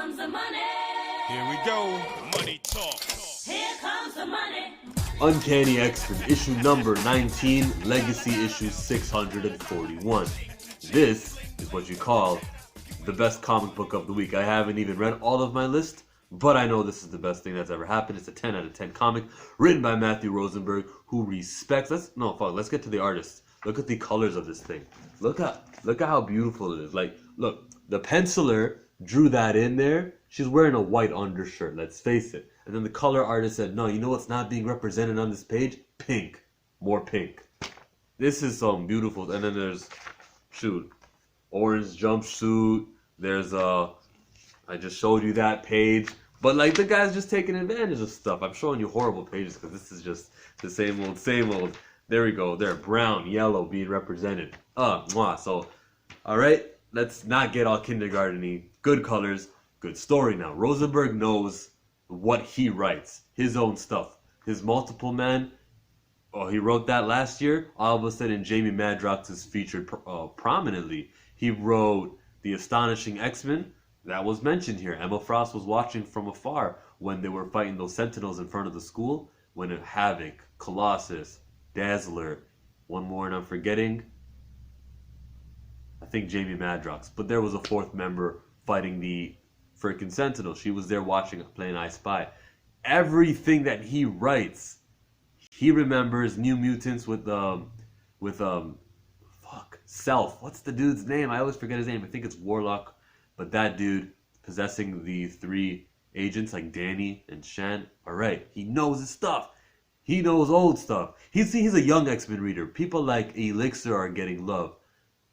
comes the money. Here we go. Money talk. Here comes the money. Uncanny X-Men, issue number 19, Legacy issue 641. This is what you call the best comic book of the week. I haven't even read all of my list, but I know this is the best thing that's ever happened. It's a 10 out of 10 comic, written by Matthew Rosenberg, who respects... Let's get to the artist. Look at the colors of this thing. Look at how beautiful it is. Like, look, the penciler drew that in there. She's wearing a white undershirt, let's face it. And then the color artist said, no, you know what's not being represented on this page? Pink. More pink. This is some beautiful... And then there's, orange jumpsuit. There's, I just showed you that page. But, like, the guy's just taking advantage of stuff. I'm showing you horrible pages because this is just the same old. There we go. There, brown, yellow being represented. So, all right, let's not get all kindergarten-y. Good colors, good story now. Rosenberg knows what he writes, his own stuff. His Multiple Man, he wrote that last year. All of a sudden, Jamie Madrox is featured prominently. He wrote The Astonishing X-Men. That was mentioned here. Emma Frost was watching from afar when they were fighting those Sentinels in front of the school. When Havoc, Colossus, Dazzler, one more and I'm forgetting. I think Jamie Madrox. But there was a fourth member fighting the freaking Sentinel. She was there watching, playing I Spy. Everything that he writes, he remembers. New Mutants with Self. What's the dude's name? I always forget his name. I think it's Warlock. But that dude possessing the three agents like Danny and Shan. Alright, he knows his stuff. He knows old stuff. He's a young X-Men reader. People like Elixir are getting love.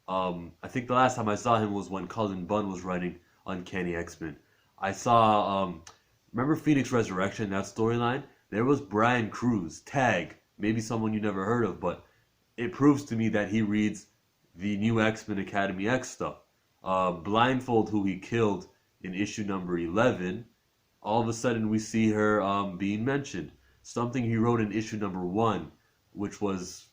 I think the last time I saw him was when Cullen Bunn was writing Uncanny X-Men. I saw, remember Phoenix Resurrection, that storyline? There was Brian Cruz, Tag, maybe someone you never heard of, but it proves to me that he reads the new X-Men Academy X stuff. Blindfold, who he killed in issue number 11, all of a sudden we see her being mentioned. Something he wrote in issue number 1, which was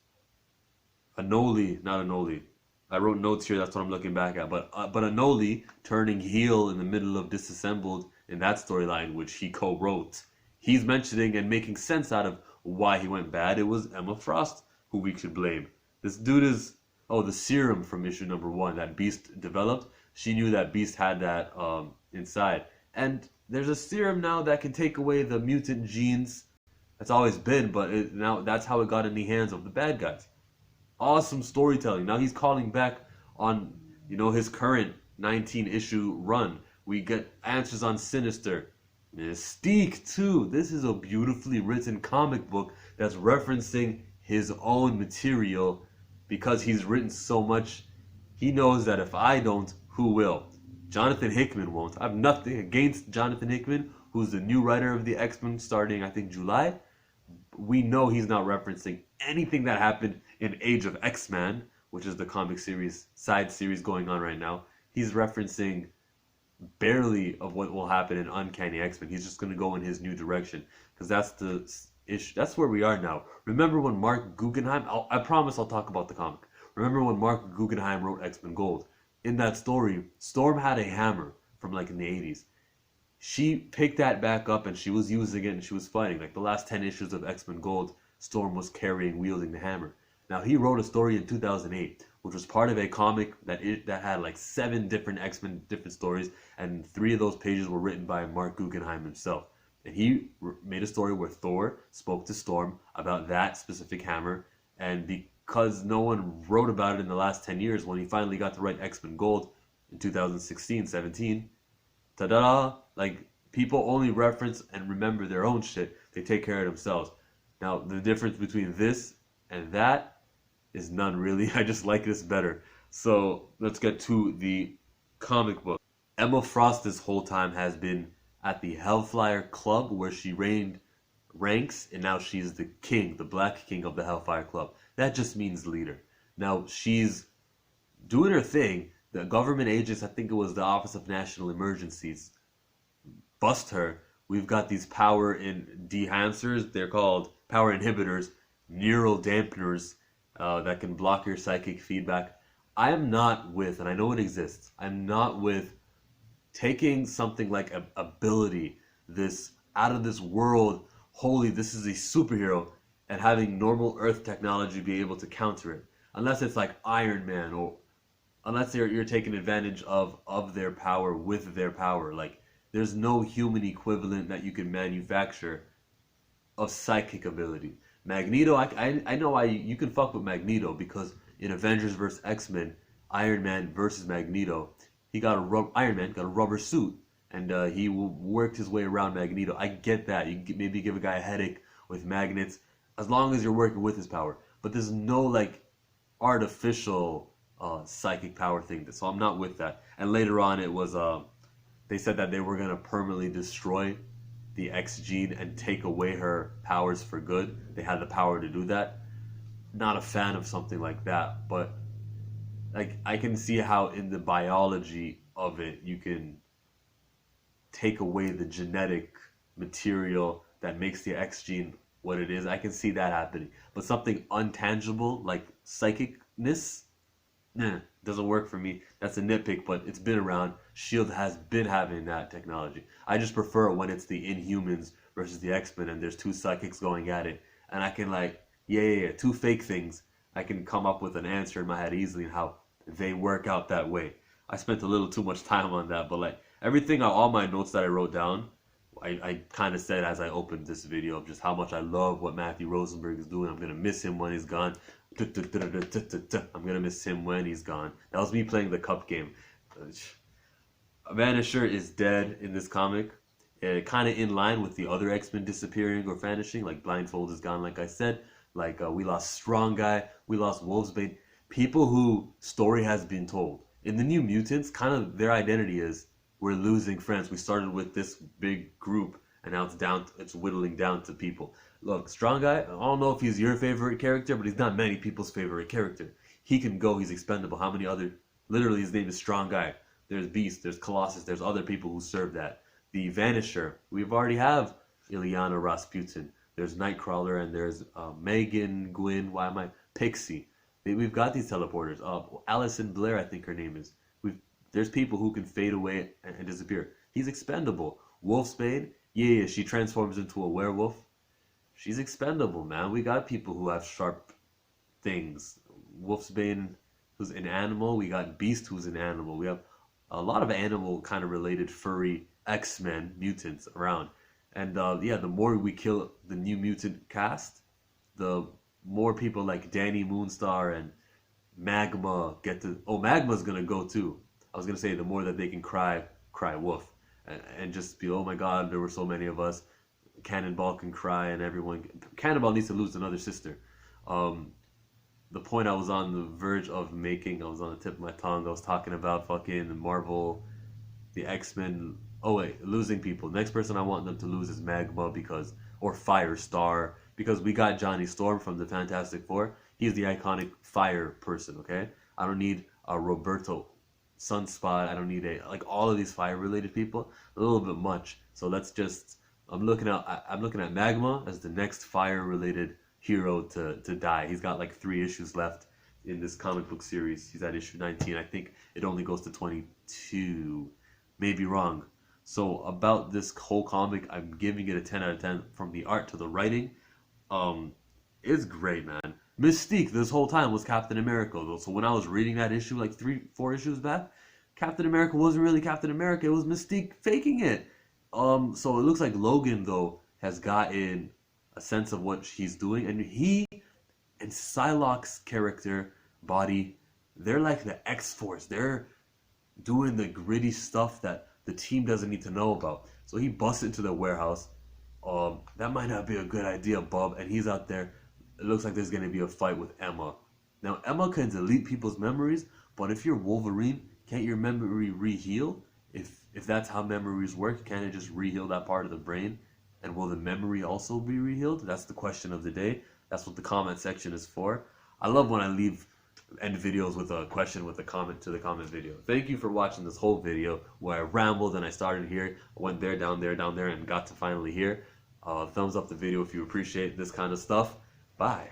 Anoli, not Anoli. I wrote notes here, that's what I'm looking back at. But Anoli turning heel in the middle of Disassembled in that storyline, which he co-wrote. He's mentioning and making sense out of why he went bad. It was Emma Frost who we should blame. This dude is... Oh, the serum from issue number 1 that Beast developed. She knew that Beast had that inside. And there's a serum now that can take away the mutant genes. That's always been, but now that's how it got in the hands of the bad guys. Awesome storytelling. Now he's calling back on, his current 19-issue run. We get answers on Sinister. Mystique, too. This is a beautifully written comic book that's referencing his own material. Because he's written so much, he knows that if I don't, who will? Jonathan Hickman won't. I have nothing against Jonathan Hickman, who's the new writer of the X-Men starting, I think, July. We know he's not referencing anything that happened in Age of X-Men, which is the comic series, side series going on right now. He's referencing barely of what will happen in Uncanny X-Men. He's just going to go in his new direction. Because that's the... That's where we are now. Remember when Mark Guggenheim... I promise I'll talk about the comic. Remember when Mark Guggenheim wrote X-Men Gold? In that story, Storm had a hammer from in the 80s. She picked that back up and she was using it and she was fighting. Like the last 10 issues of X-Men Gold, Storm was wielding the hammer. Now he wrote a story in 2008, which was part of a comic that had 7 different X-Men, different stories, and 3 of those pages were written by Mark Guggenheim himself. And he made a story where Thor spoke to Storm about that specific hammer. And because no one wrote about it in the last 10 years, when he finally got to write X-Men Gold in 2016, 17, ta-da! People only reference and remember their own shit. They take care of themselves. Now, the difference between this and that is none, really. I just like this better. So, let's get to the comic book. Emma Frost this whole time has been at the Hellfire Club, where she ranks, and now she's the king, the Black King of the Hellfire Club. That just means leader. Now, she's doing her thing. The government agents, I think it was the Office of National Emergencies, bust her. We've got these power enhancers. They're called power inhibitors, neural dampeners that can block your psychic feedback. I am not with, and I know it exists, I'm not with taking something like a ability, this out of this world, holy, this is a superhero, and having normal Earth technology be able to counter it. Unless it's like Iron Man, or unless you're taking advantage of their power with their power. Like, there's no human equivalent that you can manufacture of psychic ability. Magneto, I know why you can fuck with Magneto, because in Avengers vs. X-Men, Iron Man versus Magneto, Iron Man got a rubber suit, and he worked his way around Magneto. I get that. You can maybe give a guy a headache with magnets, as long as you're working with his power. But there's no like artificial psychic power thing. So I'm not with that. And later on, it was they said that they were gonna permanently destroy the X gene and take away her powers for good. They had the power to do that. Not a fan of something like that, but like I can see how in the biology of it you can take away the genetic material that makes the X gene what it is. I can see that happening. But something untangible like psychicness, nah, doesn't work for me. That's a nitpick, but it's been around. Shield has been having that technology. I just prefer it when it's the Inhumans versus the X-Men and there's two psychics going at it, and I can like, yeah, two fake things. I can come up with an answer in my head easily and how they work out that way. I spent a little too much time on that, but like everything, all my notes that I wrote down, I kind of said as I opened this video of just how much I love what Matthew Rosenberg is doing. I'm going to miss him when he's gone. I'm going to miss him when he's gone. That was me playing the cup game. Vanisher is dead in this comic. Kind of in line with the other X-Men disappearing or vanishing. Like Blindfold is gone, like I said. Like we lost Strong Guy. We lost Wolfsbane. People who story has been told. In the New Mutants, kind of their identity is, we're losing friends. We started with this big group, and now it's whittling down to people. Look, Strong Guy, I don't know if he's your favorite character, but he's not many people's favorite character. He can go, he's expendable. How many other, literally his name is Strong Guy. There's Beast, there's Colossus, there's other people who serve that. The Vanisher, we've already have Illyana Rasputin. There's Nightcrawler, and there's Megan, Gwyn, Pixie. We've got these teleporters. Alison Blaire, I think her name is. There's people who can fade away and disappear. He's expendable. Wolfsbane, yeah, she transforms into a werewolf. She's expendable, man. We got people who have sharp things. Wolfsbane, who's an animal. We got Beast, who's an animal. We have a lot of animal kind of related furry X-Men mutants around. And yeah, the more we kill the New Mutant cast, the more people like Danny Moonstar and Magma get to... Oh, Magma's gonna go too. I was gonna say the more that they can cry wolf, and just be, oh my god, there were so many of us. Cannonball can cry, and everyone. Cannonball needs to lose another sister. The point I was on the verge of making, I was on the tip of my tongue. I was talking about fucking Marvel, the X-Men. Oh wait, losing people. Next person I want them to lose is Magma, or Firestar, because we got Johnny Storm from the Fantastic Four. He's the iconic fire person. Okay, I don't need a Roberto Sunspot. I don't need like all of these fire related people. A little bit much. So let's just. I'm looking at Magma as the next fire related hero to die. He's got like 3 issues left in this comic book series. He's at issue 19. I think it only goes to 22. Maybe wrong. So about this whole comic, I'm giving it a 10 out of 10 from the art to the writing. It's great, man. Mystique this whole time was Captain America, though. So when I was reading that issue like 3-4 issues back, Captain America wasn't really Captain America. It was Mystique faking it. So it looks like Logan, though, has gotten a sense of what he's doing. And he and Psylocke's character, body, they're like the X-Force. They're doing the gritty stuff that the team doesn't need to know about. So he busts into the warehouse. That might not be a good idea, Bub. And he's out there. It looks like there's going to be a fight with Emma. Now, Emma can delete people's memories, but if you're Wolverine, can't your memory re-heal? If that's how memories work, can't it just re-heal that part of the brain? And will the memory also be re-healed? That's the question of the day. That's what the comment section is for. I love when I end videos with a question with a comment to the comment video. Thank you for watching this whole video where I rambled and I started here, went there, down there, down there, and got to finally here. Thumbs up the video if you appreciate this kind of stuff. Bye.